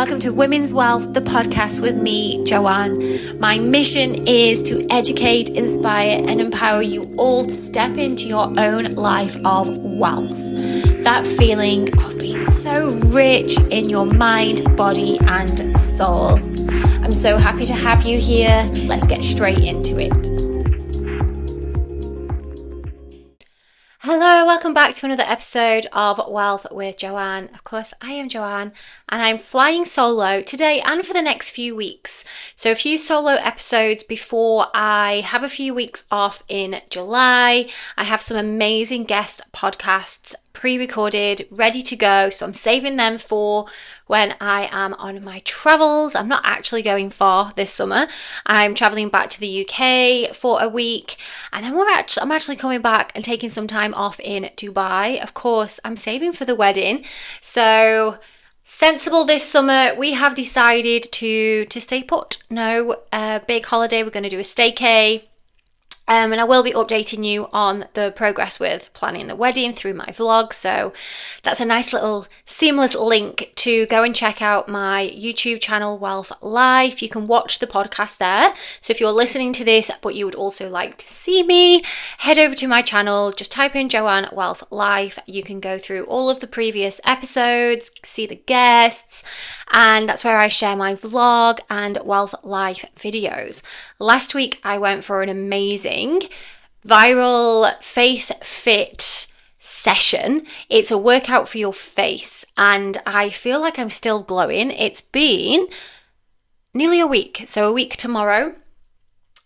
welcome to Women's Wealth, the podcast with me, Joanne. My mission is to educate, inspire, and empower you all to step into your own life of wealth. That feeling of being so rich in your mind, body, and soul. I'm so happy to have you here. Let's get straight into it. Hello, welcome back to another episode of Wealth with Joanne. Of course, I am Joanne and I'm flying solo today and for the next few weeks. So a few solo episodes before I have a few weeks off in July. I have some amazing guest podcasts pre-recorded, ready to go. So I'm saving them for when I am on my travels. I'm not actually going far this summer. I'm traveling back to the UK for a week, and then I'm actually coming back and taking some time off in Dubai. Of course, I'm saving for the wedding. So sensible this summer, we have decided to stay put. No big holiday. We're going to do a staycay. And I will be updating you on the progress with planning the wedding through my vlog. So that's a nice little seamless link to go and check out my YouTube channel, Wealth Life. You can watch the podcast there. So if you're listening to this, but you would also like to see me, head over to my channel. Just type in Joanne Wealth Life. You can go through all of the previous episodes, see the guests, and that's where I share my vlog and Wealth Life videos. Last week, I went for an amazing viral face fit session. It's a workout for your face, and I feel like I'm still glowing. It's been nearly a week, so a week tomorrow.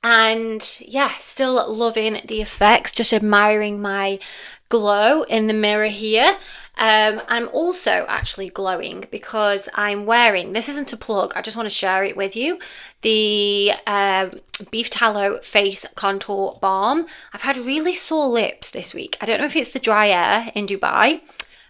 And yeah, still loving the effects, just admiring my glow in the mirror here. I'm also actually glowing because I'm wearing, this isn't a plug, I just want to share it with you, the Beef Tallow Face Contour Balm. I've had really sore lips this week. I don't know if it's the dry air in Dubai,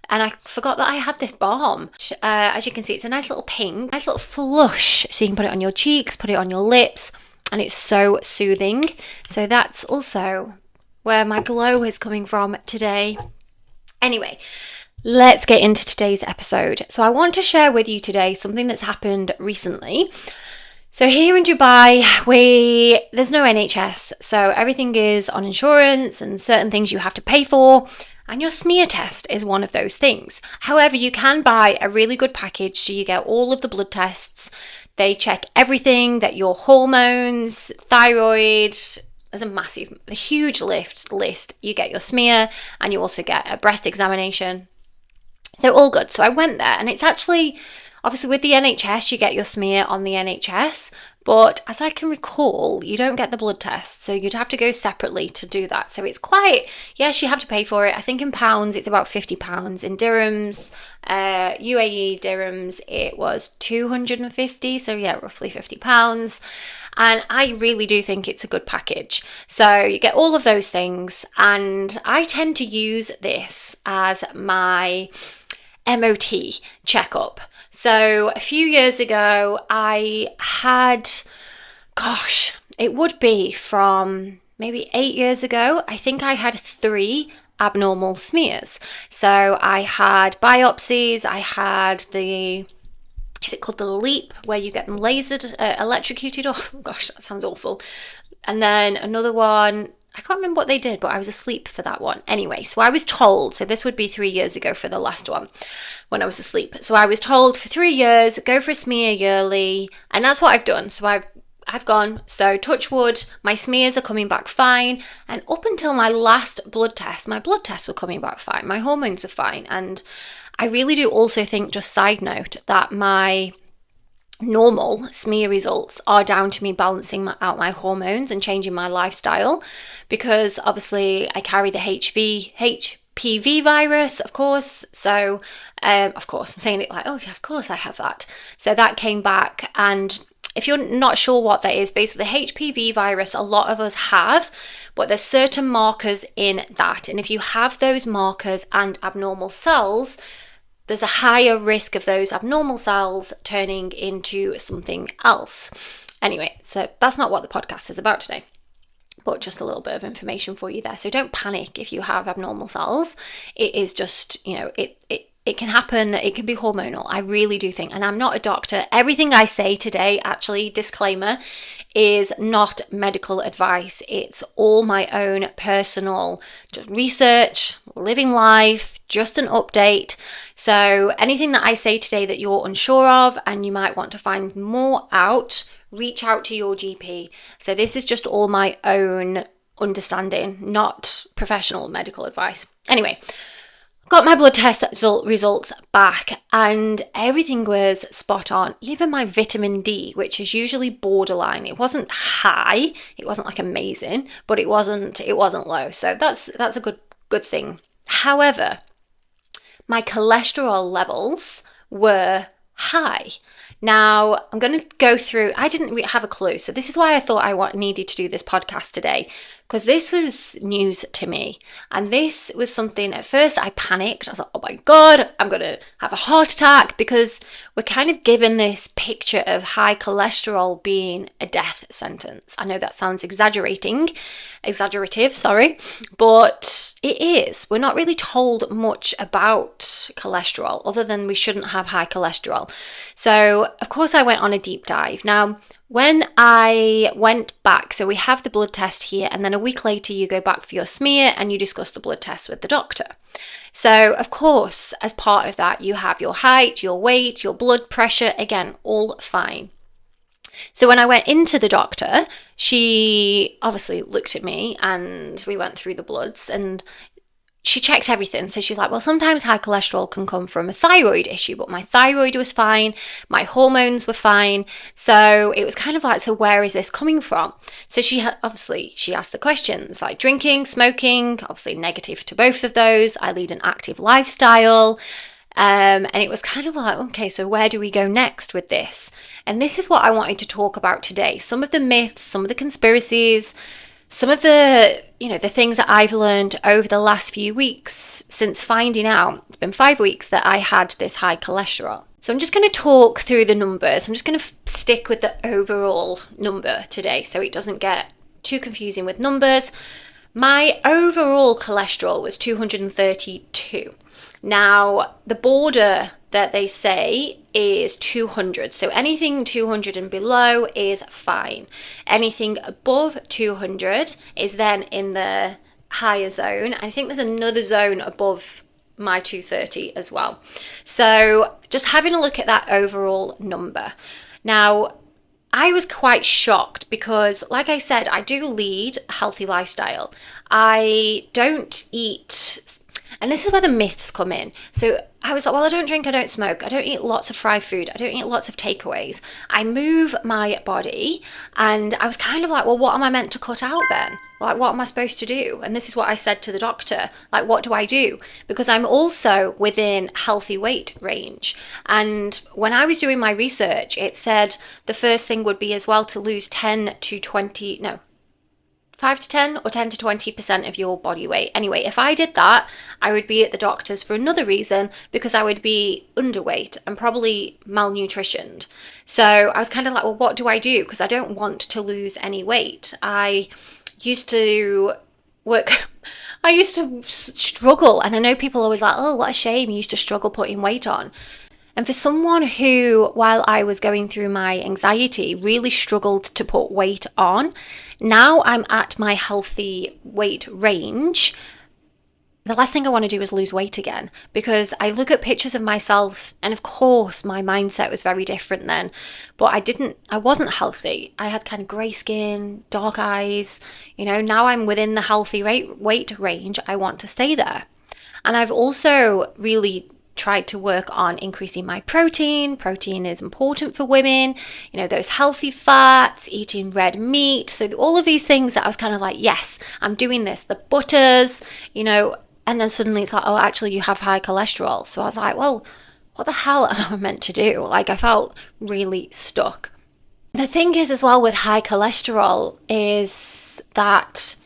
and I forgot that I had this balm. As you can see, it's a nice little pink, nice little flush, so you can put it on your cheeks, put it on your lips, and it's so soothing. So that's also where my glow is coming from today. Anyway, let's get into today's episode. So I want to share with you today something that's happened recently. So here in Dubai, there's no NHS, so everything is on insurance and certain things you have to pay for, and your smear test is one of those things. However, you can buy a really good package, so you get all of the blood tests. They check everything, that your hormones, thyroid, there's a huge list. You get your smear and you also get a breast examination. So all good. So I went there, and it's actually, obviously with the NHS, you get your smear on the NHS, but as I can recall, you don't get the blood test. So you'd have to go separately to do that. So it's quite, yes, you have to pay for it. I think in pounds, it's about £50. In dirhams, UAE dirhams, it was 250. So yeah, roughly £50. And I really do think it's a good package. So you get all of those things, and I tend to use this as my MOT checkup. So a few years ago, I had, it would be from maybe 8 years ago, I think I had 3 abnormal smears. So I had biopsies, I had is it called the LEEP, where you get them lasered, electrocuted off? Gosh, that sounds awful. And then another one, I can't remember what they did, but I was asleep for that one. Anyway, so I was told, so this would be 3 years ago for the last one, when I was asleep. So I was told for 3 years, go for a smear yearly, and that's what I've done. So I've gone, so touch wood, my smears are coming back fine, and up until my last blood test, my blood tests were coming back fine, my hormones are fine, and I really do also think, just side note, that my normal smear results are down to me balancing out my hormones and changing my lifestyle, because obviously I carry the HPV virus, of course. So, of course, I'm saying it like, oh yeah, of course I have that. So that came back, and if you're not sure what that is, basically the HPV virus, a lot of us have, but there's certain markers in that. And if you have those markers and abnormal cells, there's a higher risk of those abnormal cells turning into something else. Anyway, so that's not what the podcast is about today, but just a little bit of information for you there. So don't panic if you have abnormal cells. It is just, it can happen, it can be hormonal. I really do think, and I'm not a doctor. Everything I say today, actually, disclaimer, is not medical advice. It's all my own personal research, living life, just an update. So anything that I say today that you're unsure of and you might want to find more out, reach out to your GP. So this is just all my own understanding, not professional medical advice. Anyway, got my blood test results back and everything was spot on. Even my vitamin D, which is usually borderline, it wasn't high, it wasn't like amazing, but it wasn't low. So that's a good thing. However, my cholesterol levels were high. Now, I'm going to go through, I didn't have a clue. So this is why I thought I needed to do this podcast today, because this was news to me. And this was something, at first I panicked. I was like, oh my God, I'm going to have a heart attack, because we're kind of given this picture of high cholesterol being a death sentence. I know that sounds exaggerative, but it is. We're not really told much about cholesterol other than we shouldn't have high cholesterol. So, of course, I went on a deep dive. Now, when I went back, so we have the blood test here, and then a week later you go back for your smear and you discuss the blood test with the doctor. So, of course, as part of that, you have your height, your weight, your blood pressure, again, all fine. So when I went into the doctor, she obviously looked at me and we went through the bloods and she checked everything. So she's like, well, sometimes high cholesterol can come from a thyroid issue, but my thyroid was fine. My hormones were fine. So it was kind of like, so where is this coming from? So she asked the questions like drinking, smoking, obviously negative to both of those. I lead an active lifestyle. And it was kind of like, okay, so where do we go next with this? And this is what I wanted to talk about today. Some of the myths, some of the conspiracies, some of the things that I've learned over the last few weeks since finding out, it's been 5 weeks that I had this high cholesterol. So I'm just going to talk through the numbers. I'm just going to stick with the overall number today so it doesn't get too confusing with numbers. My overall cholesterol was 232. Now, the border that they say is 200. So anything 200 and below is fine. Anything above 200 is then in the higher zone. I think there's another zone above my 230 as well. So just having a look at that overall number. Now, I was quite shocked because, like I said, I do lead a healthy lifestyle. I don't eat, and this is where the myths come in. So I was like, well, I don't drink, I don't smoke, I don't eat lots of fried food, I don't eat lots of takeaways. I move my body, and I was kind of like, well, what am I meant to cut out then? Like, what am I supposed to do? And this is what I said to the doctor. Like, what do I do? Because I'm also within healthy weight range. And when I was doing my research, it said the first thing would be as well to lose 5 to 10 or 10 to 20% of your body weight. Anyway, if I did that, I would be at the doctor's for another reason, because I would be underweight and probably malnutritioned. So I was kind of like, well, what do I do? Because I don't want to lose any weight. I used to struggle, and I know people always like, oh, what a shame, you used to struggle putting weight on. And for someone who, while I was going through my anxiety, really struggled to put weight on, now I'm at my healthy weight range, the last thing I want to do is lose weight again, because I look at pictures of myself, and of course my mindset was very different then, but I wasn't healthy. I had kind of grey skin, dark eyes, now I'm within the healthy weight range. I want to stay there. And I've also really tried to work on increasing my protein. Protein is important for women, those healthy fats, eating red meat. So all of these things that I was kind of like, yes, I'm doing this, the butters, and then suddenly it's like, oh, actually you have high cholesterol. So I was like, well, what the hell am I meant to do? Like, I felt really stuck. The thing is as well with high cholesterol is that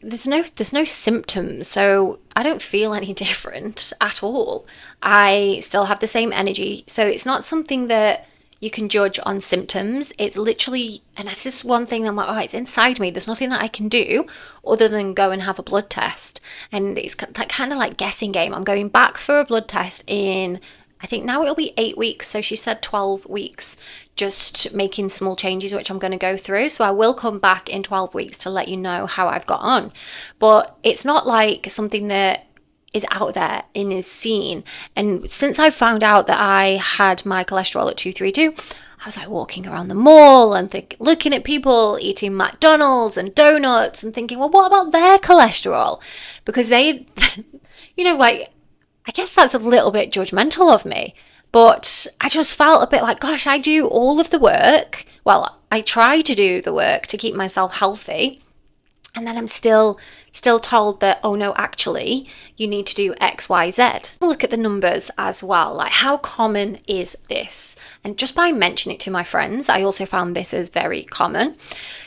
there's no symptoms, so I don't feel any different at all. I still have the same energy, so it's not something that you can judge on symptoms. It's literally, and that's just one thing I'm like, oh, it's inside me. There's nothing that I can do other than go and have a blood test. And it's that kind of like guessing game. I'm going back for a blood test in, I think now it'll be 8 weeks. So she said 12 weeks, just making small changes, which I'm going to go through. So I will come back in 12 weeks to let you know how I've got on. But it's not like something that is out there and is seen. And since I found out that I had my cholesterol at 232, I was like walking around the mall and looking at people eating McDonald's and donuts and thinking, well, what about their cholesterol? Because they, like, I guess that's a little bit judgmental of me. But I just felt a bit like, gosh, I do all of the work. Well, I try to do the work to keep myself healthy. And then I'm still told that, oh no, actually, you need to do X, Y, Z. Look at the numbers as well. Like, how common is this? And just by mentioning it to my friends, I also found this is very common.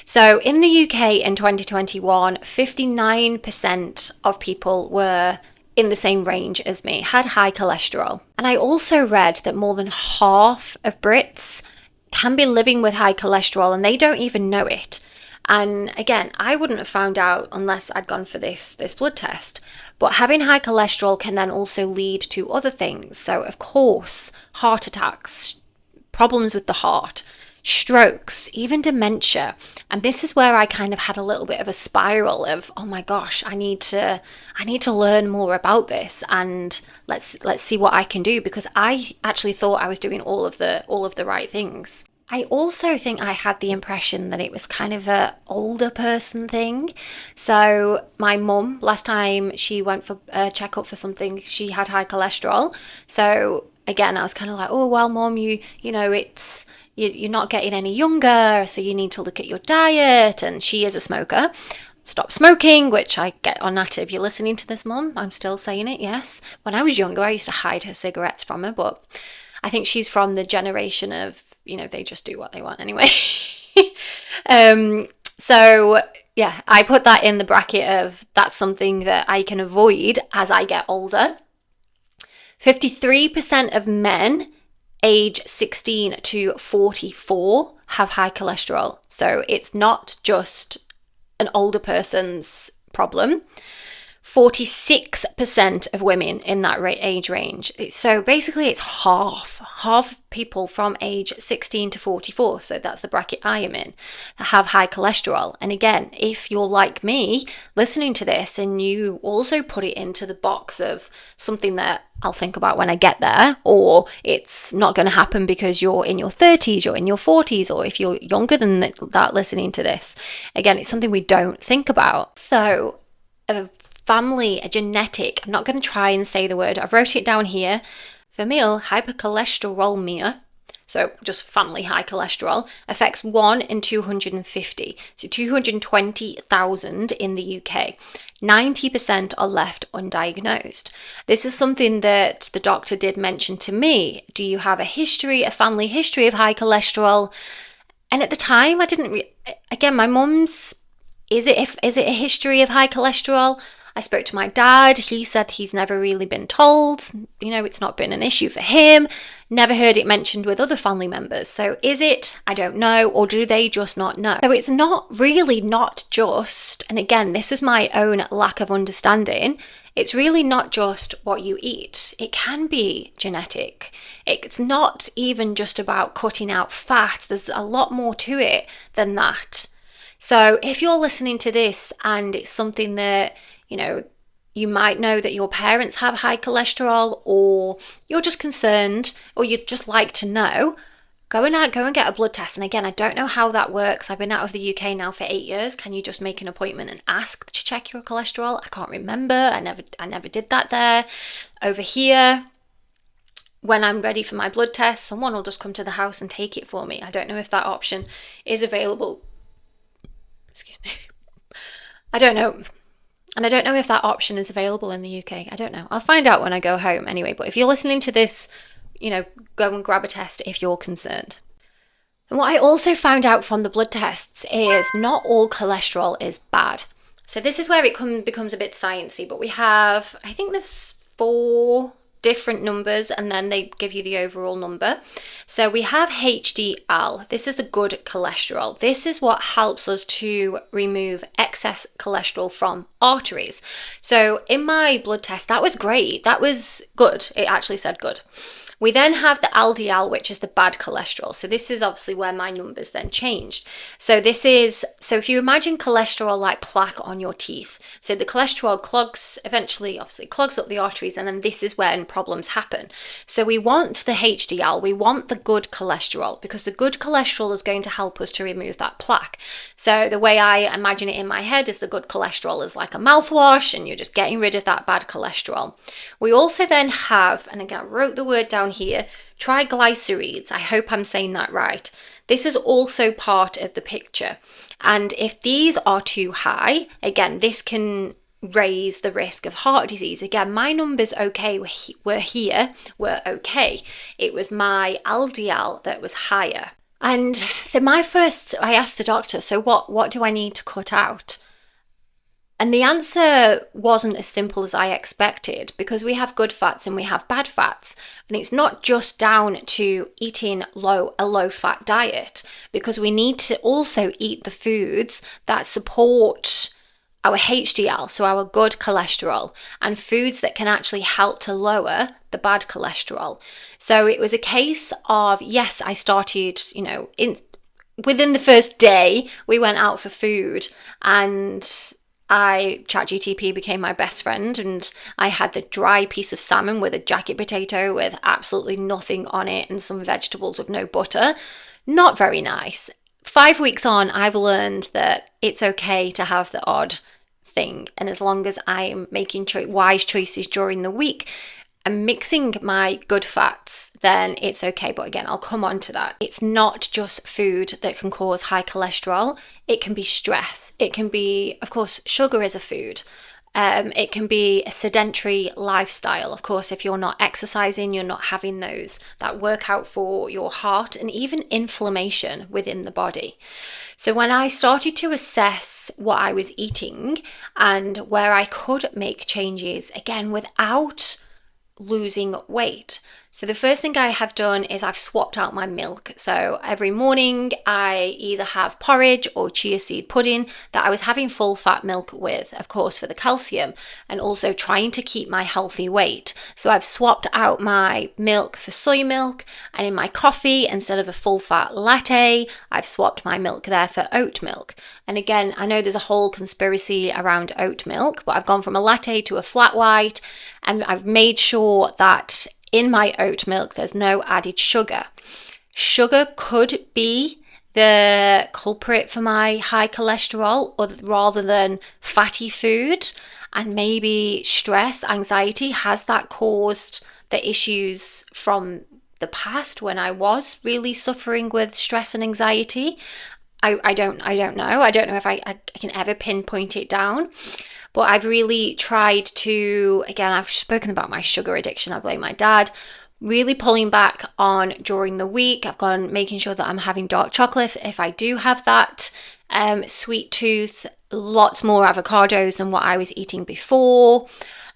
So in the UK in 2021, 59% of people were in the same range as me, had high cholesterol. And I also read that more than half of Brits can be living with high cholesterol and they don't even know it. And again, I wouldn't have found out unless I'd gone for this blood test. But having high cholesterol can then also lead to other things. So of course, heart attacks, problems with the heart, strokes, even dementia. And this is where I kind of had a little bit of a spiral of, oh my gosh, I need to learn more about this, and let's see what I can do, because I actually thought I was doing all of the right things. I also think I had the impression that it was kind of a older person thing. So my mum, last time she went for a checkup for something, she had high cholesterol. So again, I was kind of like, oh, well, mum, you're not getting any younger, so you need to look at your diet. And she is a smoker. Stop smoking, which I get on that. If you're listening to this, mum, I'm still saying it, yes. When I was younger, I used to hide her cigarettes from her, but I think she's from the generation of, they just do what they want anyway. So yeah, I put that in the bracket of that's something that I can avoid as I get older. 53% of men age 16 to 44 have high cholesterol. So it's not just an older person's problem. 46% of women in that age range. So basically it's half people from age 16 to 44. So that's the bracket I am in, that have high cholesterol. And again, if you're like me listening to this and you also put it into the box of something that I'll think about when I get there, or it's not going to happen because you're in your 30s, you're in your 40s, or if you're younger than that listening to this, again, it's something we don't think about. So a genetic, I'm not going to try and say the word, I've wrote it down here, familial hypercholesterolemia, so just family high cholesterol, affects 1 in 250, so 220,000 in the UK. 90% are left undiagnosed. This is something that the doctor did mention to me. Do you have a family history of high cholesterol? And at the time, I didn't, again, my mum's, is it a history of high cholesterol? I spoke to my dad. He said he's never really been told. It's not been an issue for him. Never heard it mentioned with other family members. So is it? I don't know. Or do they just not know? So it's not just, and again, this was my own lack of understanding. It's really not just what you eat. It can be genetic. It's not even just about cutting out fat. There's a lot more to it than that. So if you're listening to this and it's something that you might know that your parents have high cholesterol, or you're just concerned, or you'd just like to know, go and get a blood test. And again, I don't know how that works. I've been out of the UK now for 8 years. Can you just make an appointment and ask to check your cholesterol? I can't remember. I never did that there. Over here, when I'm ready for my blood test, someone will just come to the house and take it for me. I don't know if that option is available. Excuse me. I don't know. And I don't know if that option is available in the UK. I don't know. I'll find out when I go home anyway. But if you're listening to this, go and grab a test if you're concerned. And what I also found out from the blood tests is not all cholesterol is bad. So this is where it becomes a bit sciencey. But we have, I think there's 4 different numbers, and then they give you the overall number. So we have HDL. This is the good cholesterol. This is what helps us to remove excess cholesterol from arteries. So in my blood test, that was great. That was good. It actually said good. We then have the LDL, which is the bad cholesterol. So this is obviously where my numbers then changed. So if you imagine cholesterol like plaque on your teeth. So the cholesterol eventually clogs up the arteries, and then this is when problems happen. So we want the HDL, we want the good cholesterol, because the good cholesterol is going to help us to remove that plaque. So the way I imagine it in my head is the good cholesterol is like a mouthwash, and you're just getting rid of that bad cholesterol. We also then have, and again, I wrote the word down here, triglycerides. I hope I'm saying that right. This is also part of the picture. And if these are too high, again, this can raise the risk of heart disease. Again, my numbers were okay. It was my LDL that was higher. And so I asked the doctor, so what do I need to cut out? And the answer wasn't as simple as I expected, because we have good fats and we have bad fats. And it's not just down to eating a low fat diet, because we need to also eat the foods that support our HDL, so our good cholesterol, and foods that can actually help to lower the bad cholesterol. So it was a case of, yes, I started, within the first day, we went out for food, and ChatGTP became my best friend, and I had the dry piece of salmon with a jacket potato with absolutely nothing on it and some vegetables with no butter. Not very nice. 5 weeks on, I've learned that it's okay to have the odd thing, and as long as I'm making wise choices during the week and mixing my good fats, then it's okay. But again, I'll come on to that. It's not just food that can cause high cholesterol. It can be stress. It can be, of course, sugar is a food. It can be a sedentary lifestyle. Of course, if you're not exercising, you're not having that workout for your heart, and even inflammation within the body. So when I started to assess what I was eating and where I could make changes, again, without losing weight. So the first thing I have done is I've swapped out my milk. So every morning I either have porridge or chia seed pudding that I was having full fat milk with, of course, for the calcium, and also trying to keep my healthy weight. So I've swapped out my milk for soy milk, and in my coffee, instead of a full fat latte, I've swapped my milk there for oat milk. And again, I know there's a whole conspiracy around oat milk, but I've gone from a latte to a flat white, and I've made sure that in my oat milk, there's no added sugar. Sugar could be the culprit for my high cholesterol, or rather than fatty food, and maybe stress, anxiety. Has that caused the issues from the past when I was really suffering with stress and anxiety? I don't know. I don't know if I can ever pinpoint it down. But I've really tried to, again, I've spoken about my sugar addiction. I blame my dad. Really pulling back on during the week. I've gone making sure that I'm having dark chocolate if I do have that sweet tooth. Lots more avocados than what I was eating before.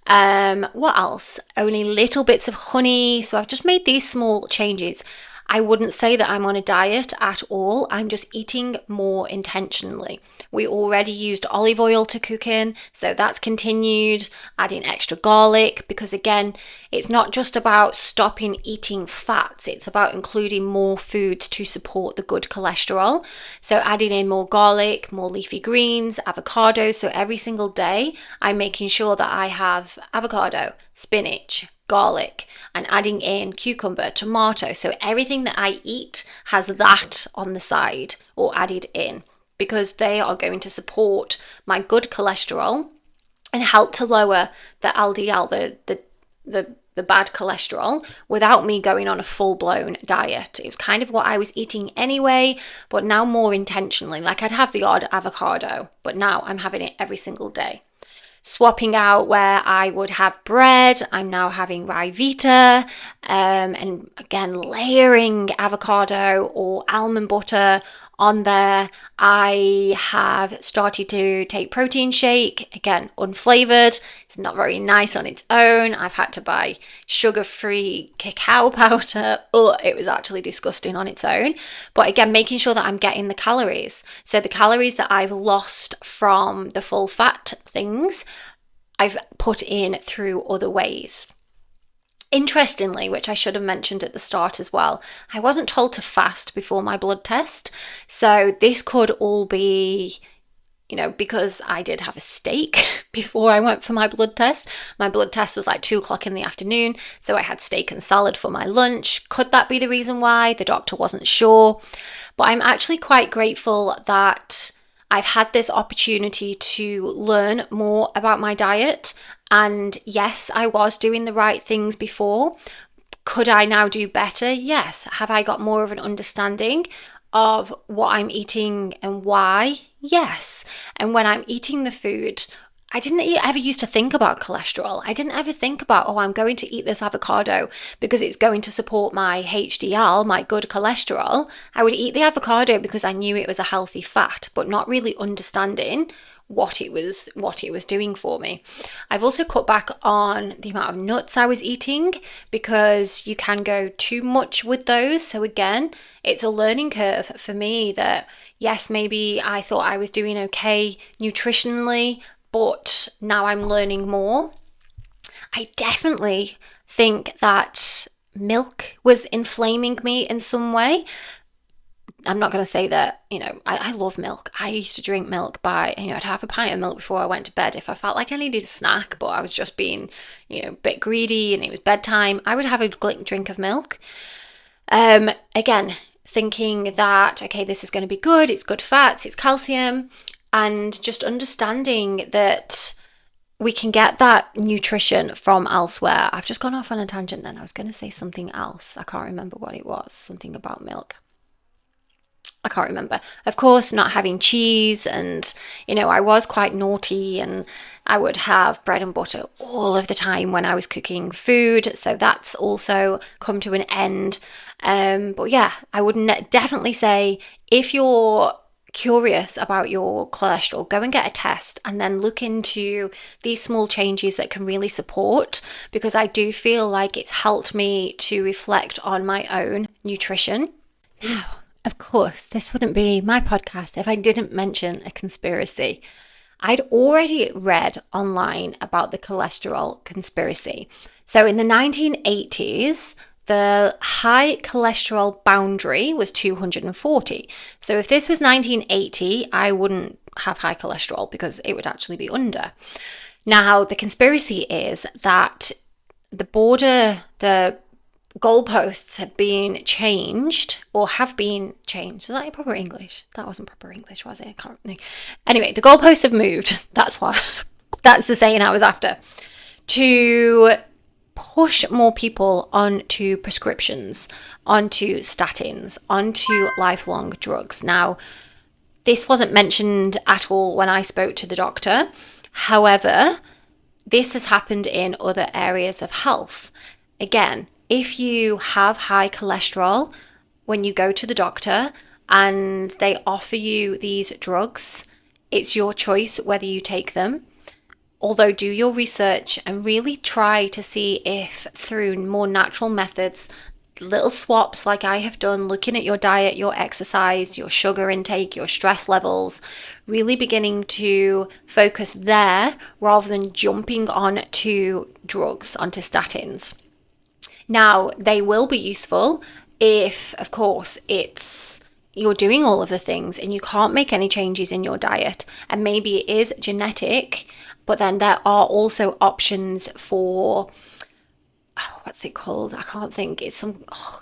What else? Only little bits of honey. So I've just made these small changes. I wouldn't say that I'm on a diet at all. I'm just eating more intentionally. We already used olive oil to cook in, so that's continued. Adding extra garlic, because again, it's not just about stopping eating fats. It's about including more foods to support the good cholesterol. So adding in more garlic, more leafy greens, avocados. So every single day, I'm making sure that I have avocado, spinach, garlic, and adding in cucumber, tomato. So everything that I eat has that on the side or added in, because they are going to support my good cholesterol and help to lower the LDL, the bad cholesterol, without me going on a full-blown diet. It was kind of what I was eating anyway, but now more intentionally. Like, I'd have the odd avocado, but now I'm having it every single day. Swapping out where I would have bread, I'm now having Ryvita, and again, layering avocado or almond butter on there. I have started to take protein shake, again, unflavored. It's not very nice on its own. I've had to buy sugar-free cacao powder. Oh, it was actually disgusting on its own. But again, making sure that I'm getting the calories. So the calories that I've lost from the full fat things, I've put in through other ways. Interestingly, which I should have mentioned at the start as well, I wasn't told to fast before my blood test. So this could all be, because I did have a steak before I went for my blood test. My blood test was like 2 o'clock in the afternoon. So I had steak and salad for my lunch. Could that be the reason why? The doctor wasn't sure. But I'm actually quite grateful that I've had this opportunity to learn more about my diet. And yes, I was doing the right things before. Could I now do better? Yes. Have I got more of an understanding of what I'm eating and why? Yes. And when I'm eating the food, I didn't ever used to think about cholesterol. I didn't ever think about, I'm going to eat this avocado because it's going to support my HDL, my good cholesterol. I would eat the avocado because I knew it was a healthy fat, but not really understanding what it was doing for me. I've also cut back on the amount of nuts I was eating because you can go too much with those. So again, it's a learning curve for me that yes, maybe I thought I was doing okay nutritionally, but now I'm learning more. I definitely think that milk was inflaming me in some way. I'm not going to say that, I love milk. I used to drink milk I'd have a pint of milk before I went to bed. If I felt like I needed a snack, but I was just being, a bit greedy and it was bedtime, I would have a drink of milk. Again, thinking that, okay, this is going to be good. It's good fats, it's calcium. And just understanding that we can get that nutrition from elsewhere. I've just gone off on a tangent then. I was going to say something else. I can't remember what it was. Something about milk. I can't remember. Of course, not having cheese and, I was quite naughty and I would have bread and butter all of the time when I was cooking food. So that's also come to an end. But yeah, I would definitely say if you're curious about your cholesterol, go and get a test and then look into these small changes that can really support, because I do feel like it's helped me to reflect on my own nutrition. Now, of course, this wouldn't be my podcast if I didn't mention a conspiracy. I'd already read online about the cholesterol conspiracy. So in the 1980s, the high cholesterol boundary was 240. So if this was 1980, I wouldn't have high cholesterol because it would actually be under. Now, the conspiracy is that the goalposts have been changed or have been changed. Is that proper English? That wasn't proper English, was it? I can't think. Anyway, the goalposts have moved. That's the saying I was after. To push more people onto prescriptions, onto statins, onto lifelong drugs. Now, this wasn't mentioned at all when I spoke to the doctor. However, this has happened in other areas of health. Again, if you have high cholesterol, when you go to the doctor and they offer you these drugs, it's your choice whether you take them. Although do your research and really try to see if through more natural methods, little swaps like I have done, looking at your diet, your exercise, your sugar intake, your stress levels, really beginning to focus there rather than jumping on to drugs, onto statins. Now, they will be useful if, of course, you're doing all of the things and you can't make any changes in your diet, and maybe it is genetic. But then there are also options for, what's it called? I can't think. It's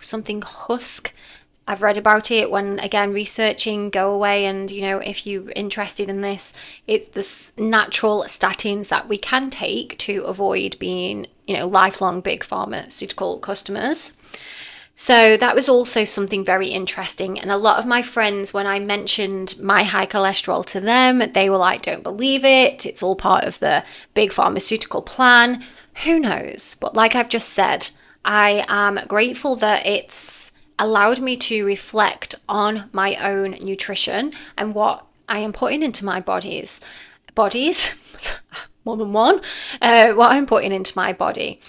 something husk. I've read about it when, again, researching, go away. And, if you're interested in this, it's the natural statins that we can take to avoid being, lifelong big pharmaceutical customers. So that was also something very interesting. And a lot of my friends, when I mentioned my high cholesterol to them, they were like, don't believe it. It's all part of the big pharmaceutical plan. Who knows? But like I've just said, I am grateful that it's allowed me to reflect on my own nutrition and what I am putting into my bodies, more than one, what I'm putting into my body,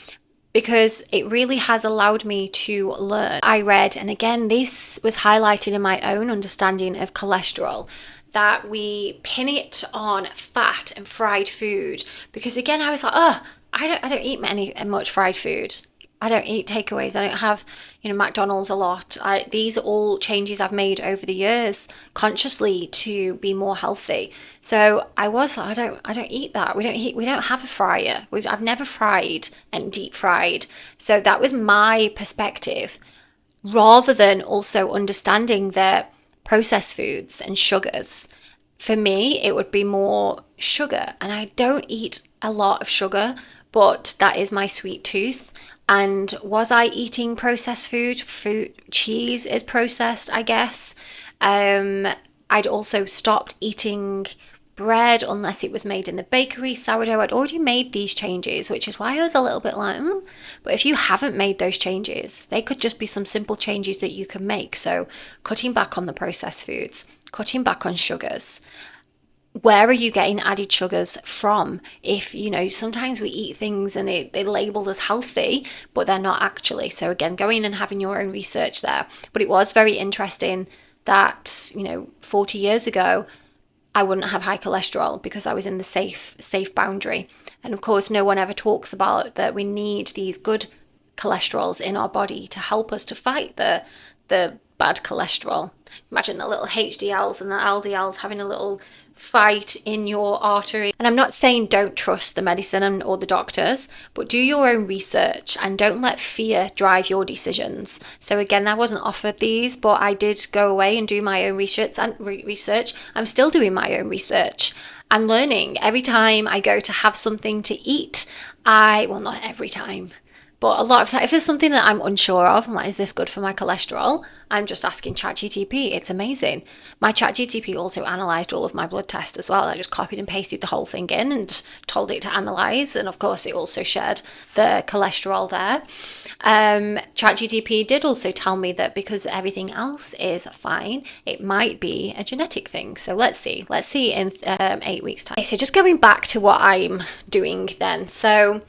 because it really has allowed me to learn. I read, and again, this was highlighted in my own understanding of cholesterol, that we pin it on fat and fried food. Because again, I was like, oh, I don't eat much fried food. I don't eat takeaways. I don't have, McDonald's a lot. These are all changes I've made over the years consciously to be more healthy. So I was like, I don't eat that. We don't have a fryer. I've never fried and deep fried. So that was my perspective, rather than also understanding that processed foods and sugars. For me, it would be more sugar, and I don't eat a lot of sugar, but that is my sweet tooth. And was I eating processed food? Cheese is processed, I guess. I'd also stopped eating bread unless it was made in the bakery. Sourdough, I'd already made these changes, which is why I was a little bit like, But if you haven't made those changes, they could just be some simple changes that you can make. So cutting back on the processed foods, cutting back on sugars. Where are you getting added sugars from? If, sometimes we eat things and they're labeled as healthy, but they're not actually. So again, going and having your own research there. But it was very interesting that, 40 years ago, I wouldn't have high cholesterol because I was in the safe boundary. And of course, no one ever talks about that we need these good cholesterols in our body to help us to fight the bad cholesterol. Imagine the little HDLs and the LDLs having a little fight in your artery. And I'm not saying don't trust the medicine or the doctors, but do your own research and don't let fear drive your decisions. So again, I wasn't offered these, but I did go away and do my own research. I'm still doing my own research. I'm learning every time I go to have something to eat. Not every time, but a lot of times, if there's something that I'm unsure of, I'm like, is this good for my cholesterol? I'm just asking ChatGPT. It's amazing. My ChatGPT also analysed all of my blood tests as well. I just copied and pasted the whole thing in and told it to analyse. And of course, it also shared the cholesterol there. ChatGPT did also tell me that because everything else is fine, it might be a genetic thing. So let's see in 8 weeks' time. Okay, so just going back to what I'm doing then. So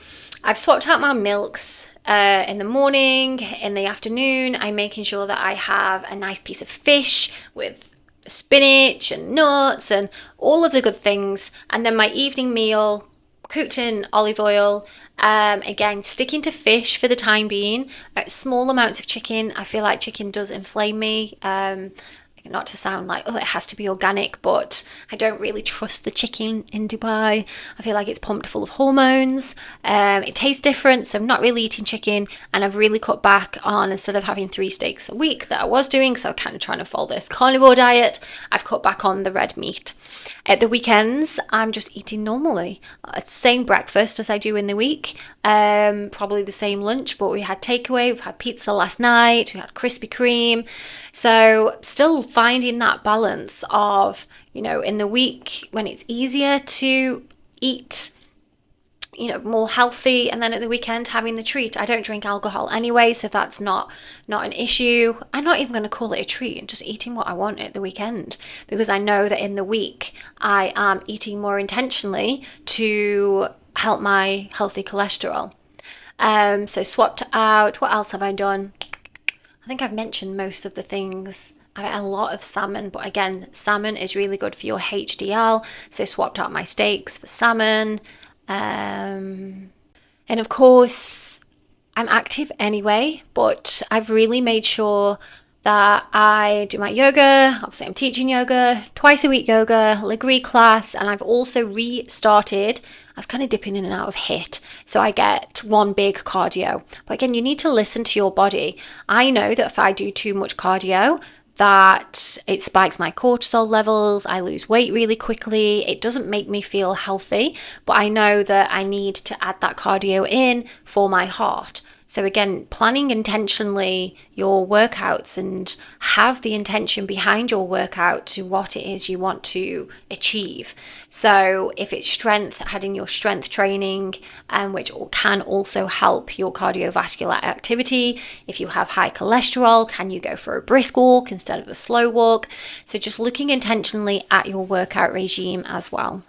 I've swapped out my milks in the morning. In the afternoon, I'm making sure that I have a nice piece of fish with spinach and nuts and all of the good things. And then my evening meal, cooked in olive oil. Again, sticking to fish for the time being. Small amounts of chicken. I feel like chicken does inflame me. Not to sound like, it has to be organic, but I don't really trust the chicken in Dubai. I feel like it's pumped full of hormones. It tastes different, so I'm not really eating chicken, and I've really cut back on, instead of having 3 steaks a week that I was doing, because I'm kind of trying to follow this carnivore diet, I've cut back on the red meat. At the weekends, I'm just eating normally. Same breakfast as I do in the week, probably the same lunch, but we had takeaway, we've had pizza last night, we had Krispy Kreme. So still finding that balance of, in the week when it's easier to eat, more healthy, and then at the weekend having the treat. I don't drink alcohol anyway, so that's not an issue. I'm not even going to call it a treat. I'm just eating what I want at the weekend, because I know that in the week I am eating more intentionally to help my healthy cholesterol. So swapped out. What else have I done? I think I've mentioned most of the things. I had a lot of salmon, but again, salmon is really good for your HDL. So swapped out my steaks for salmon. And of course, I'm active anyway, but I've really made sure that I do my yoga. Obviously, I'm teaching yoga, twice a week yoga, Legree class, and I've also restarted. I was kind of dipping in and out of HIIT, so I get one big cardio. But again, you need to listen to your body. I know that if I do too much cardio, that it spikes my cortisol levels, I lose weight really quickly, it doesn't make me feel healthy, but I know that I need to add that cardio in for my heart. So again, planning intentionally your workouts and have the intention behind your workout to what it is you want to achieve. So if it's strength, adding your strength training, which can also help your cardiovascular activity. If you have high cholesterol, can you go for a brisk walk instead of a slow walk? So just looking intentionally at your workout regime as well.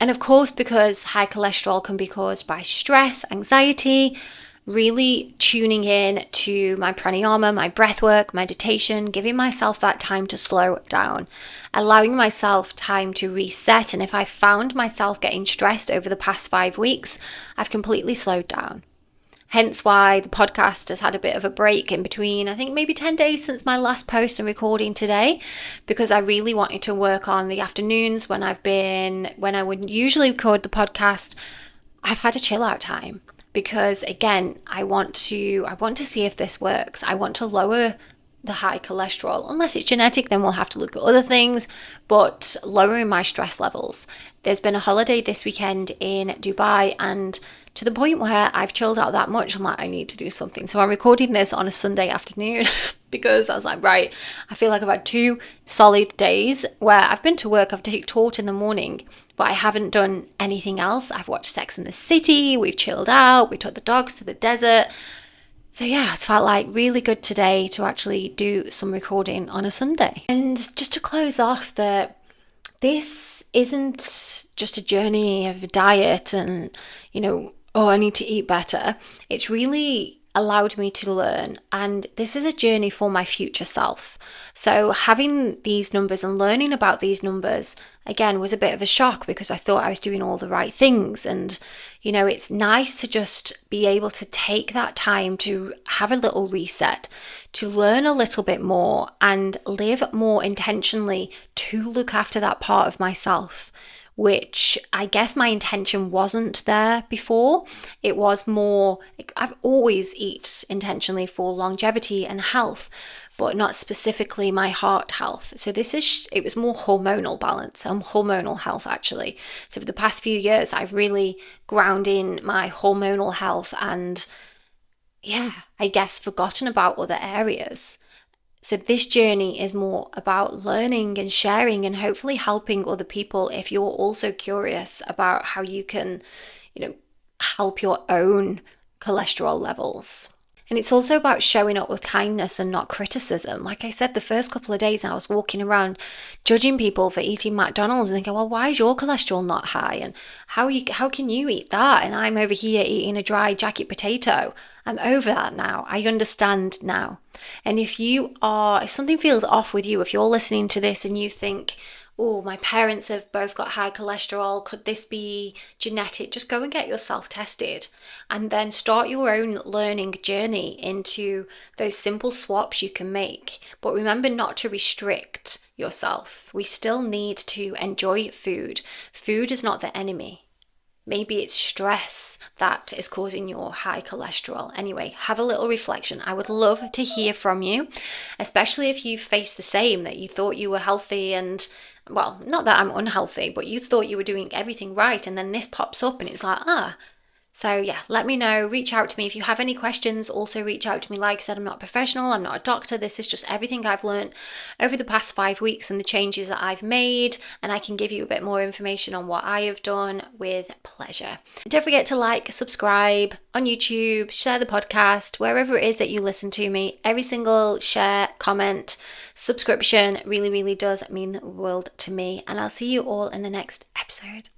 And of course, because high cholesterol can be caused by stress, anxiety, really tuning in to my pranayama, my breath work, meditation, giving myself that time to slow down, allowing myself time to reset. And if I found myself getting stressed over the past 5 weeks, I've completely slowed down. Hence why the podcast has had a bit of a break in between, I think maybe 10 days since my last post and recording today, because I really wanted to work on the afternoons when I would usually record the podcast. I've had a chill out time because again, I want to see if this works. I want to lower the high cholesterol. Unless it's genetic, then we'll have to look at other things, but lowering my stress levels. There's been a holiday this weekend in Dubai, and to the point where I've chilled out that much, I'm like, I need to do something. So I'm recording this on a Sunday afternoon because I was like, right, I feel like I've had 2 solid days where I've been to work, I've taken taught in the morning, but I haven't done anything else. I've watched Sex and the City, we've chilled out, we took the dogs to the desert. So yeah, it felt like really good today to actually do some recording on a Sunday. And just to close off, this isn't just a journey of a diet and, oh, I need to eat better. It's really allowed me to learn, and this is a journey for my future self. So having these numbers and learning about these numbers again was a bit of a shock because I thought I was doing all the right things. And it's nice to just be able to take that time to have a little reset, to learn a little bit more and live more intentionally to look after that part of myself, which I guess my intention wasn't there before. It was more, I've always eat intentionally for longevity and health, but not specifically my heart health. So it was more hormonal balance and hormonal health actually. So for the past few years, I've really ground in my hormonal health and I guess forgotten about other areas. So this journey is more about learning and sharing and hopefully helping other people if you're also curious about how you can, help your own cholesterol levels. And it's also about showing up with kindness and not criticism. Like I said, the first couple of days I was walking around judging people for eating McDonald's and thinking, well, why is your cholesterol not high? And how can you eat that? And I'm over here eating a dry jacket potato. I'm over that now. I understand now. And if something feels off with you, if you're listening to this and you think, oh, my parents have both got high cholesterol, could this be genetic? Just go and get yourself tested and then start your own learning journey into those simple swaps you can make. But remember not to restrict yourself. We still need to enjoy food. Food is not the enemy. Maybe it's stress that is causing your high cholesterol. Anyway, have a little reflection. I would love to hear from you, especially if you face the same, that you thought you were healthy and, well, not that I'm unhealthy, but you thought you were doing everything right and then this pops up and it's like, So yeah, let me know, reach out to me if you have any questions. Also reach out to me. Like I said, I'm not a professional, I'm not a doctor. This is just everything I've learned over the past 5 weeks and the changes that I've made, and I can give you a bit more information on what I have done with pleasure. Don't forget to like, subscribe on YouTube, share the podcast, wherever it is that you listen to me. Every single share, comment, subscription really, really does mean the world to me. And I'll see you all in the next episode.